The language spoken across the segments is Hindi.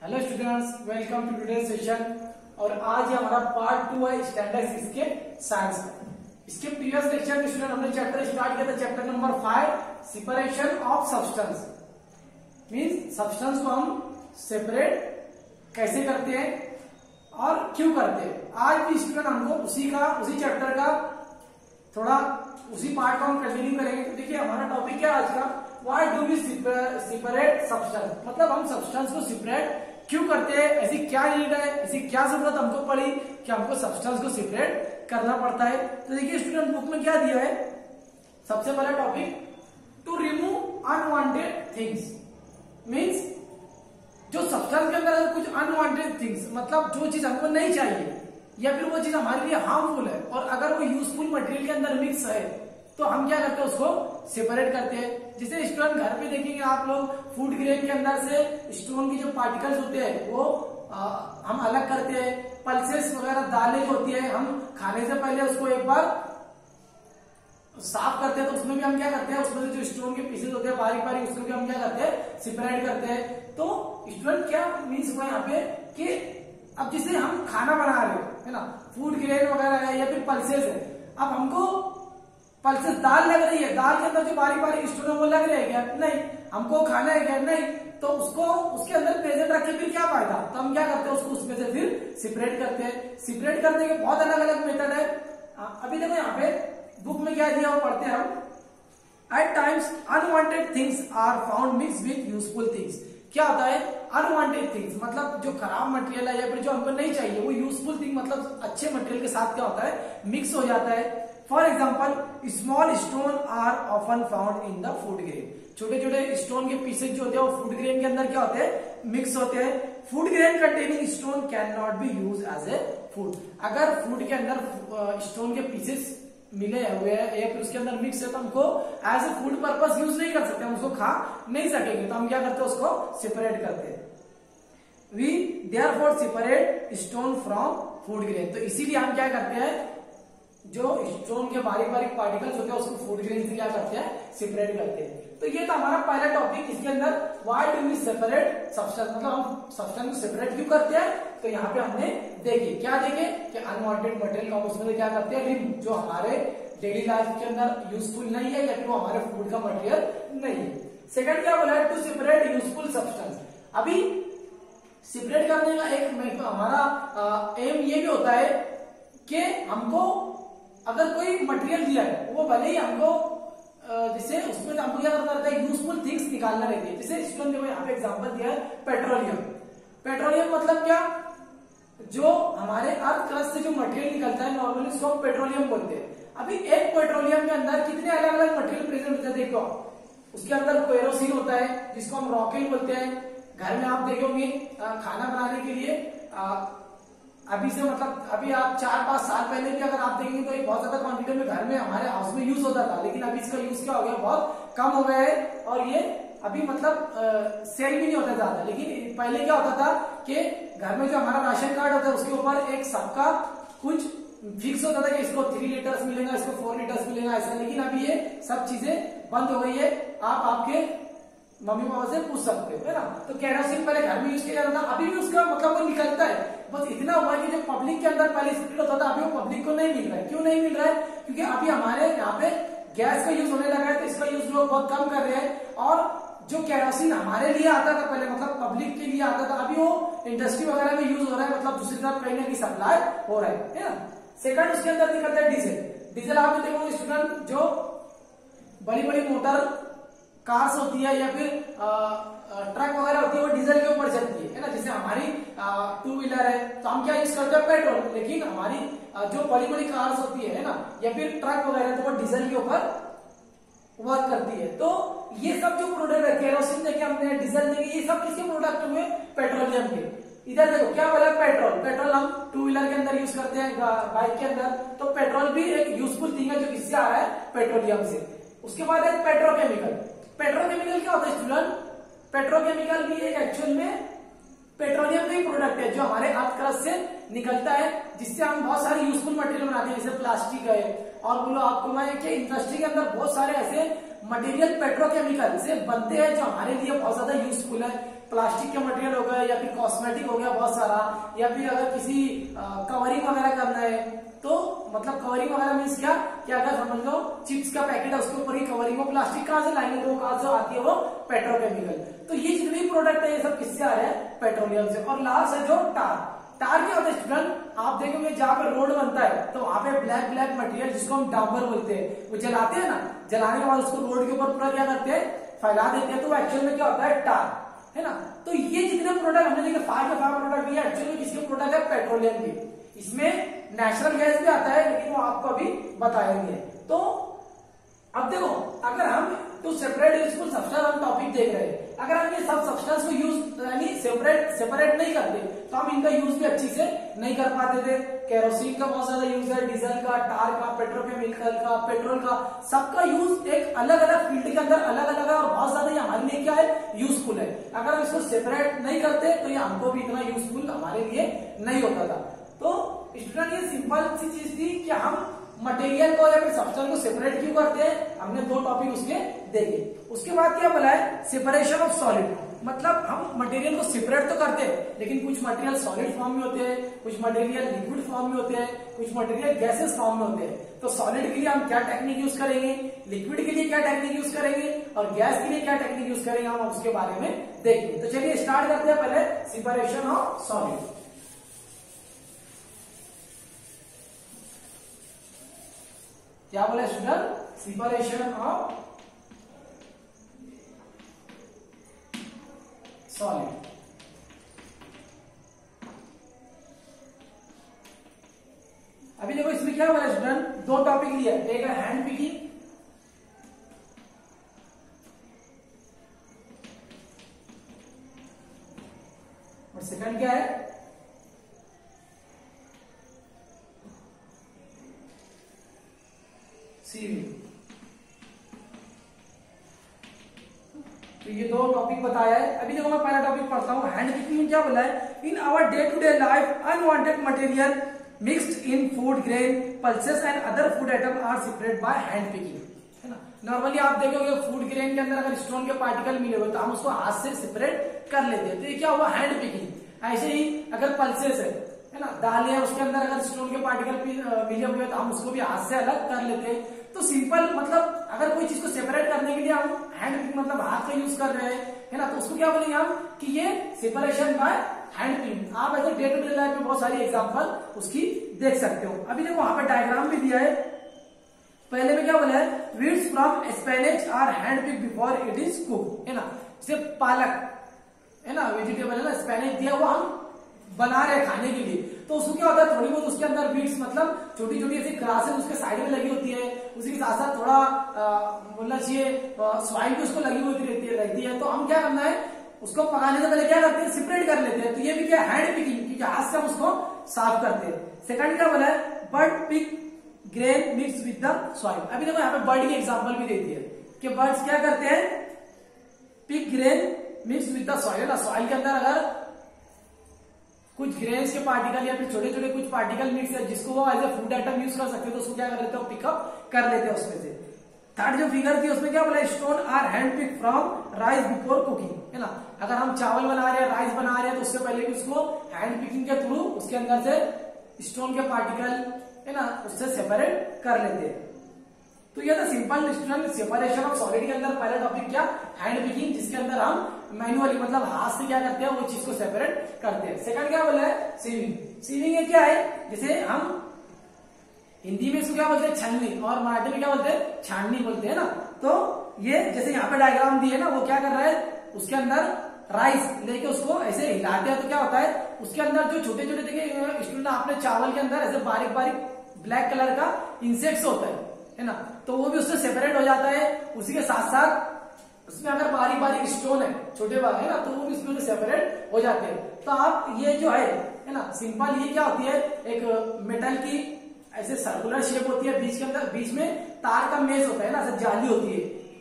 Hello students, welcome to today session. और आज ये हमारा पार्ट 2 है स्टैंडर्ड 6 के साइंस का। इसके प्रीवियस लेक्चर में स्टूडेंट हमने चैप्टर स्टार्ट किया था, chapter number 5 separation of substance. Means substance को हम सेपरेट कैसे करते हैं और क्यों करते हैं। आज भी स्टूडेंट हमको उसी चैप्टर का थोड़ा उसी पार्ट को हम कंटिन्यू करेंगे। तो देखिए हमारा टॉपिक क्या है आज का, why do we separate substance. मतलब हम सब्सटेंस को सेपरेट क्यों करते हैं, ऐसी क्या नीड है, ऐसी क्या जरूरत हमको पड़ी कि हमको सब्सटेंस को सेपरेट करना पड़ता है। तो देखिए स्टूडेंट बुक में क्या दिया है, सबसे पहला topic to remove unwanted things. Means जो सब्सटेंस के अंदर कुछ अनवांटेड थिंग्स, मतलब जो चीज हमको नहीं चाहिए या फिर वो चीज हमारे लिए हार्मफुल है और अगर वो यूजफुल मटेरियल के अंदर मिक्स है तो हम क्या करते हैं, उसको सेपरेट करते हैं। जैसे स्टूडेंट घर पे देखेंगे आप लोग, फूड ग्रेन के अंदर से स्टोन की जो पार्टिकल्स होते हैं वो हम अलग करते हैं। पल्सेस वगैरह दालें जो होती है हम खाने से पहले उसको एक बार साफ करते हैं, तो उसमें भी हम क्या करते हैं, उसमें से जो स्टोन के पीसेस होते हैं बारीक बारीक, उसको भी हम क्या करते हैं, सेपरेट करते हैं। तो स्टूडेंट क्या मीन्स हुआ यहाँ पे कि अब जिसे हम खाना बना रहे हैं, है ना, फूड ग्रेन वगैरह है या फिर पल्सेस है, अब हमको पल्सेस दाल लग रही है, दाल के अंदर जो बारीक बारीक स्टोन है वो लग रहे हैं क्या, नहीं, हमको खाना है क्या, नहीं, तो उसको उसके अंदर प्रेजेंट रख के फिर क्या फायदा। तो हम क्या करते हैं, उसको उसमें से फिर सेपरेट करते हैं। सेपरेट करने के बहुत अलग अलग मेथड है। अभी देखो यहाँ पे बुक में क्या दिया वो पढ़ते हैं हम। At times unwanted things are found mix with useful things. क्या होता है अनवांटेड थिंग्स, मतलब जो खराब मटेरियल है या फिर जो हमको नहीं चाहिए वो यूजफुल थिंग, मतलब अच्छे मटेरियल के साथ क्या होता है, मिक्स हो जाता है। For example small stone are often found in the food grain. छोटे छोटे स्टोन के पीसेज जो होते हैं वो फूड ग्रेन के अंदर क्या होते हैं, मिक्स होते हैं। Food grain containing stone can not be use as a food. अगर फूड के अंदर स्टोन के पीसेस मिले हुए हैं या फिर उसके अंदर मिक्स है तो हमको as a food purpose use नहीं कर सकते, हम उसको खा नहीं सकेंगे। तो हम क्या करते हैं, उसको सेपरेट करते हैं। We therefore separate stone from food grain. तो इसीलिए हम क्या करते हैं, जो स्टोन के बारीक बारीक पार्टिकल्स होते हैं उसको फूड ग्रेन से क्या करते हैं, सेपरेट करते हैं। तो ये था हमारा पहला टॉपिक। इसके अंदर why do we separate substance, मतलब हम सब्सटेंस को सेपरेट क्यों करते हैं। तो यहाँ पे हमने देखिए क्या देखे कि अनवांटेड मटेरियल को हम उसमें क्या करते हैं, रिमूव, जो हमारे डेली लाइफ के अंदर यूजफुल नहीं है या फिर वो हमारे फूड का मटेरियल नहीं है। सेकंड क्या बोला है, टू सेपरेट यूजफुल सब्सटेंस। अभी सेपरेट करने का एक हमारा एम ये भी होता है कि हमको अगर कोई मटेरियल दिया है वो भले ही हमको जैसे उसमें हमको क्या करना रहता है, यूजफुल थिंग्स निकालना रहती है। जैसे स्टूडेंट ने यहाँ पे एग्जांपल दिया है पेट्रोलियम। पेट्रोलियम मतलब क्या, जो हमारे अर्थ क्रस्ट से जो मटेरियल निकलता है नॉर्मली उसको हम पेट्रोलियम बोलते हैं। अभी एक पेट्रोलियम के अंदर कितने अलग अलग मटेरियल प्रेजेंट होते हैं, देखो उसके अंदर केरोसिन होता है जिसको हम रॉकेल बोलते हैं। घर में आप देखोगे खाना बनाने के लिए अभी से मतलब अभी आप 4-5 साल पहले भी अगर आप देखेंगे तो एक बहुत ज्यादा क्वांटिटी में घर में हमारे हाउस में यूज होता था, लेकिन अभी इसका यूज क्या हो गया, बहुत कम हो गया है और ये अभी मतलब सेल भी नहीं होता ज्यादा। लेकिन पहले क्या होता था कि घर में जो हमारा राशन कार्ड होता है उसके ऊपर एक सबका कुछ फिक्स होता था कि इसको 3 लीटर्स मिलेगा, इसको 4 लीटर्स मिलेगा, ऐसा। लेकिन अभी ये सब चीजें बंद हो गई है, आप आपके मम्मी पापा से पूछ सकते हो, है ना। तो केरोसिन पहले घर में यूज किया जाता था, अभी भी उसका मतलब वो निकलता है। बस इतना हुआ कि जो पब्लिक के अंदर पहले स्प्लिट होता था अभी वो पब्लिक को नहीं मिल रहा है। क्यों नहीं मिल रहा है, क्योंकि अभी हमारे यहाँ पे गैस का यूज होने लगा है, तो इसका यूज लोग बहुत कम कर रहे हैं। और जो केरोसिन हमारे लिए आता था पहले, मतलब पब्लिक के लिए आता था, अभी वो इंडस्ट्री वगैरह में यूज हो रहा है, मतलब दूसरी तरफ कहीं ना कहीं सप्लाई हो रहा है ना। सेकंड उसके अंदर निकलता है डीजल। डीजल आप देखो स्टूडेंट, जो बड़ी बड़ी मोटर कार्स होती है या फिर ट्रक वगैरह होती है वो डीजल के ऊपर चलती है ना। जैसे हमारी 2 व्हीलर है तो हम क्या यूज करते हैं, पेट्रोल। लेकिन हमारी जो बड़ी बड़ी कार्स होती है ना या फिर ट्रक वगैरह, तो वो डीजल के ऊपर वर्क करती है। तो ये सब जो प्रोडक्ट है, केरोसिन देखे हमने, डीजल देखे, ये सब किसके प्रोडक्ट हुए, पेट्रोलियम के। इधर देखो क्या बोला, पेट्रोल। पेट्रोल हम 2 व्हीलर के अंदर यूज करते हैं, बाइक के अंदर। तो पेट्रोल भी एक यूजफुल थिंग है जो किससे आ रहा है, पेट्रोलियम से। उसके बाद है पेट्रोकेमिकल। पेट्रोकेमिकल क्या होता है स्टूडेंट, पेट्रोकेमिकल भी एक एक्चुअल में पेट्रोलियम का ही प्रोडक्ट है जो हमारे अर्थ क्रस्ट से निकलता है, जिससे हम बहुत सारे यूजफुल मटेरियल बनाते हैं, जैसे प्लास्टिक है। और बोलो आपको मैं कि इंडस्ट्री के अंदर बहुत सारे ऐसे मटेरियल पेट्रोकेमिकल से बनते हैं जो हमारे लिए बहुत ज्यादा यूजफुल है। प्लास्टिक के मटेरियल हो गए या फिर कॉस्मेटिक हो गया बहुत सारा, या फिर अगर किसी कवरिंग वगैरह करना है तो मतलब कवरिंग वगैरह मीन्स क्या कि अगर समझ लो चिप्स का पैकेट है उसके ऊपर ही कवरिंग हो, प्लास्टिक कहां से लाएंगे तो कहां से आती है वो पेट्रोकेमिकल। तो ये जितने भी प्रोडक्ट है ये सब किससे आ रहे हैं पेट्रोलियम से। और लास्ट है जो टार। टार क्या होता है स्टूडेंट, आप देखोगे जहां पे रोड बनता है तो वहां पे ब्लैक ब्लैक मटेरियल जिसको हम डांबर बोलते हैं वो जलाते हैं ना, जलाने के बाद उसको रोड के ऊपर पूरा क्या करते हैं फैला देते हैं, तो वो एक्चुअल में क्या होता है टार, है ना। तो ये जितने प्रोडक्ट हमने देखे 5 के 5 प्रोडक्ट ये एक्चुअली में किसके प्रोडक्ट है पेट्रोलियम के। इसमें नेचुरल गैस भी आता है लेकिन वो आपको अभी बताएंगे। तो अब देखो अगर हम तो सेपरेट यूजफुल सब्सटेंस हम टॉपिक देख रहे हैं, अगर हम ये सब सब्सटेंस को यूज यानी सेपरेट नहीं करते तो हम इनका यूज भी अच्छी से नहीं कर पाते थे। केरोसिन का बहुत ज्यादा यूज है, डीजल का, टार का, पेट्रोकेमिकल का, पेट्रोल का, सबका यूज एक अलग अलग फील्ड के अंदर अलग अलग है और बहुत ज्यादा ये हमारे लिए क्या है यूजफुल है। अगर हम इसको सेपरेट नहीं करते तो ये हमको भी इतना यूजफुल हमारे लिए नहीं होता था। तो स्टूडेंट ये सिंपल सी चीज थी कि हम मटेरियल को या फिर सब्सटेंस को सेपरेट क्यों करते हैं, हमने 2 टॉपिक उसके देखे। उसके बाद क्या बोला है सेपरेशन ऑफ सॉलिड, मतलब हम मटेरियल को सेपरेट तो करते हैं लेकिन कुछ मटेरियल सॉलिड फॉर्म में होते हैं, कुछ मटेरियल लिक्विड फॉर्म में होते हैं, कुछ मटेरियल गैसेस फॉर्म में होते हैं। तो सॉलिड के लिए हम क्या टेक्निक यूज करेंगे, लिक्विड के लिए क्या टेक्निक यूज करेंगे और गैस के लिए क्या टेक्निक यूज करेंगे, हम उसके बारे में देखेंगे। तो चलिए स्टार्ट करते हैं पहले सेपरेशन ऑफ सॉलिड। क्या बोले स्टूडेंट सेपरेशन ऑफ सॉलिड। अभी देखो इसमें क्या बोला स्टूडेंट 2 टॉपिक लिया, एक है हैंड पिकिंग और सेकंड क्या है सीविंग। तो ये 2 टॉपिक बताया है। अभी देखो मैं पहला टॉपिक पढ़ता हूँ हैंड पिकिंग में क्या बोला है, in our day to day life unwanted material mixed in food grain pulses and other food item are separate by hand picking, है ना। नॉर्मली आप देखोगे फूड ग्रेन के अंदर अगर स्टोन के पार्टिकल मिले हुए तो हम उसको हाथ से सेपरेट कर लेते हैं, तो ये क्या हुआ हैंड पिकिंग। ऐसे ही अगर पल्सेस है ना, दाल है उसके अंदर अगर स्टोन के पार्टिकल मिले हुए तो हम उसको भी हाथ से अलग कर लेते हैं। तो सिंपल मतलब अगर कोई चीज को सेपरेट करने के लिए हम हैंड पिकिंग मतलब हाथ का यूज कर रहे हैं, है ना, तो उसको क्या बोलेंगे हम कि ये सेपरेशन बाय हैंड पिकिंग। आप ऐसे डे टू डे लाइफ में बहुत सारी एग्जांपल उसकी देख सकते हो। अभी देखो वहां पर डायग्राम भी दिया है। पहले में क्या बोला है weeds from spinach are hand pick before it is cook, है ना। जैसे पालक है ना वेजिटेबल है ना, स्पिनच दिया वो हम बना रहे हैं खाने के लिए, तो उसको क्या होता है थोड़ी बहुत उसके अंदर बीट्स मतलब छोटी छोटी ऐसी ग्रासेस उसके साइड में लगी होती है, उसी के साथ साथ थोड़ा बोलना चाहिए स्वाइल भी उसको लगी हुई रहती है। तो हम क्या करना है उसको पकाने से पहले क्या करते हैं सेपरेट कर लेते हैं। तो ये भी क्या हैंड पिकिंग, क्योंकि हाथ से हम उसको साफ करते हैं। सेकंड क्या बोला है bird pick grain mix with the soil. अभी देखो यहाँ पे बर्ड की एग्जाम्पल भी देती है कि बर्ड्स क्या करते हैं pick grain mix with the soil, है ना। सॉइल के अंदर अगर कुछ ग्रेन्स के पार्टिकल या फिर छोटे छोटे कुछ पार्टिकल मिक्स है जिसको वो as a food item use कर सकते हैं, तो उसको क्या कर लेते हैं पिकअप कर लेते हैं उसमें से। थर्ड जो फिगर थी उसमें क्या बोला stone are hand pick from rice before cooking, है ना। अगर हम चावल बना रहे हैं राइस बना रहे हैं तो उससे पहले भी उसको हैंड पिकिंग के थ्रू उसके अंदर से स्टोन के पार्टिकल है ना उससे सेपरेट कर लेते हैं। तो ये था simple student separation of solid के अंदर पहला टॉपिक क्या हैंड पिकिंग, जिसके अंदर हम मैन्युअली मतलब हाथ से क्या करते हैं वो चीज को सेपरेट करते हैं। सेकंड क्या बोला है सीविंग। सीविंग ये क्या है जैसे हम हिंदी में इसको क्या बोलते हैं छलनी और मराठी में क्या बोलते हैं छाननी बोलते हैं ना। तो ये जैसे यहाँ पे डायग्राम दी है ना वो क्या कर रहा है उसके अंदर राइस लेके उसको ऐसे हिलाते हैं तो क्या होता है उसके अंदर जो छोटे छोटे देखिए स्टूडेंट आपने चावल के अंदर ऐसे बारीक बारीक ब्लैक कलर का इंसेक्ट्स होता है ना, तो वो भी उससे सेपरेट हो जाता है। उसी के साथ साथ उसमें अगर बारीक बारीक स्टोन है छोटे बारीक है ना तो वो भी उसमें सेपरेट हो जाते हैं। तो आप ये जो है ना सिंपल ये क्या होती है एक मेटल की ऐसे सर्कुलर शेप होती है, बीच के अंदर बीच में तार का मेज होता है ना ऐसे जाली होती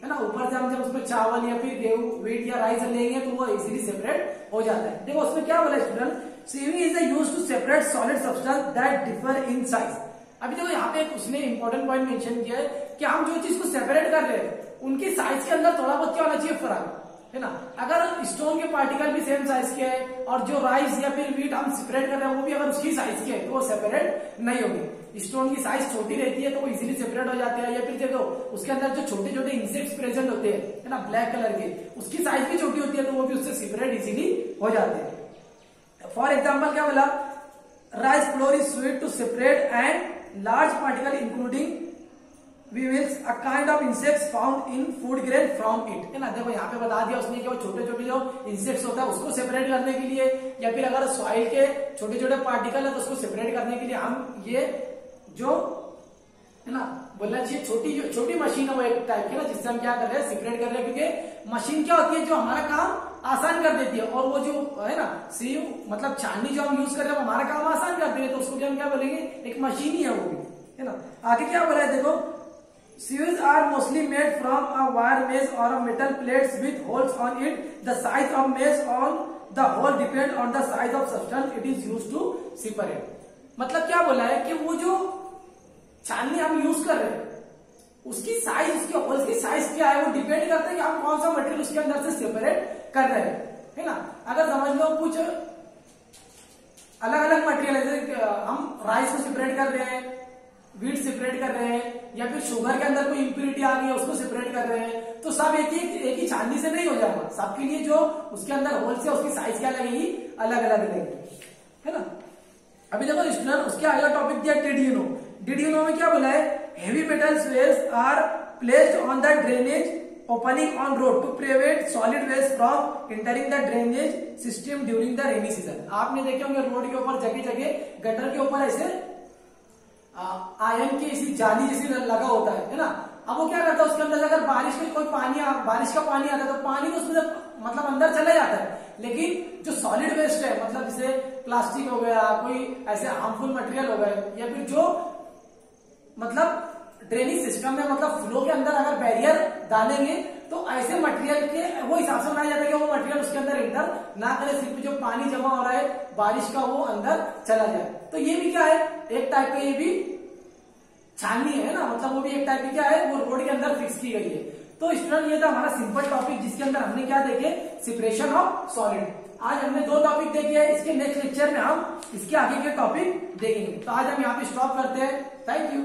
है ना। ऊपर से हम जब उसमें चावल या फिर गेहूं व्हीट या राइस लेंगे तो वो इजीली सेपरेट हो जाता है। देखो उसमें क्या बोला student sieving is used to separate solid substance that differ in size. अभी देखो यहाँ पे उसने इंपॉर्टेंट पॉइंट मेंशन किया है कि हम जो चीज को सेपरेट कर रहे हैं उनकी साइज के अंदर थोड़ा बहुत क्या होना चाहिए फर्क, है ना। अगर स्टोन के पार्टिकल भी सेम साइज के हैं और जो राइस या फिर व्हीट हम सेपरेट कर रहे हैं वो भी अगर उसकी साइज के है तो वो सेपरेट नहीं होगी। स्टोन की साइज छोटी रहती है तो वो इजीली सेपरेट हो जाते हैं। या फिर देखो उसके अंदर जो छोटे छोटे इंसेक्ट्स प्रेजेंट होते हैं, है ना, ब्लैक कलर के, उसकी साइज भी छोटी होती है तो वो भी उससे सेपरेट इजीली हो जाते हैं। फॉर एग्जाम्पल क्या बोला, rice flour is sieved to separate and large particle including weevils, a kind of insects found in food grain from it, है ना। देखो यहाँ पे बता दिया उसने कि वो छोटे छोटे जो इंसेक्ट्स होता है उसको सेपरेट करने के लिए, या फिर अगर सॉइल के छोटे छोटे पार्टिकल है तो उसको सेपरेट करने के लिए हम ये जो है ना बोलना चाहिए छोटी मशीन है वो एक टाइप की ना, जिससे हम क्या कर रहे हैं सेपरेट कर रहे हैं। क्योंकि मशीन क्या होती है जो हमारा काम आसान कर देती है, और वो जो है ना सीव मतलब छाननी जो हम यूज कर रहे हैं वो हमारा काम आसान करती है, तो उसको भी हम क्या बोलेंगे, एक मशीन ही है वो भी, है ना। आगे क्या बोला है देखो, sieves are mostly made from a wire mesh or a metal plates with holes on it. The size of mesh on the hole depend on the size of substance it is used to separate. मतलब क्या बोला है कि वो जो छाननी हम यूज कर रहे हैं उसकी साइज, उसके होल्स की साइज क्या है वो डिपेंड करता है कि हम कौन सा मटेरियल उसके अंदर से सेपरेट कर रहे हैं, है ना। अगर समझ लो कुछ अलग अलग मटेरियल है, जैसे हम राइस को सेपरेट कर रहे हैं, व्हीट सेपरेट कर रहे हैं, या फिर शुगर के अंदर कोई इंप्योरिटी आ गई है उसको सेपरेट कर रहे हैं, तो सब एक ही छाननी से नहीं हो जाएगा। सबके लिए जो उसके अंदर होल्स है उसकी साइज क्या लगेगी, अलग अलग लगेगी, है ना। अभी देखो स्टूडेंट उसके अगला टॉपिक दिया डिड यू नो में क्या बोला है, heavy metal wells are placed on the drainage opening on road to prevent solid waste from entering the drainage system during the rainy season. आपने देखे होंगे रोड के ऊपर जगह जगह गटर के ऊपर ऐसे आयरन की ऐसी जाली जैसी लगा होता है ना। अब वो क्या करता है उसके अंदर अगर बारिश का पानी आता है तो पानी तो उसमें मतलब अंदर चला जाता है, लेकिन जो सॉलिड वेस्ट है मतलब जैसे प्लास्टिक हो गया, कोई ऐसे हार्मफुल मटेरियल हो गए, या फिर जो मतलब ड्रेनेज सिस्टम में मतलब फ्लो के अंदर अगर बैरियर डालेंगे तो ऐसे मटेरियल के वो हिसाब से बनाया जाता है कि वो मटेरियल उसके अंदर एंटर ना करे, सिर्फ जो पानी जमा हो रहा है बारिश का वो अंदर चला जाए। तो ये भी क्या है, एक टाइप का ये भी छाननी है ना, मतलब वो भी एक टाइप की क्या है, वो रोड के अंदर फिक्स की गई है। तो स्टूडेंट ये था हमारा सिंपल टॉपिक जिसके अंदर हमने क्या देखे, सेपरेशन ऑफ सॉलिड। आज हमने 2 टॉपिक देखे हैं, इसके नेक्स्ट लेक्चर में हम इसके आगे के टॉपिक देखेंगे। तो आज हम यहाँ पे स्टॉप करते हैं। Thank you.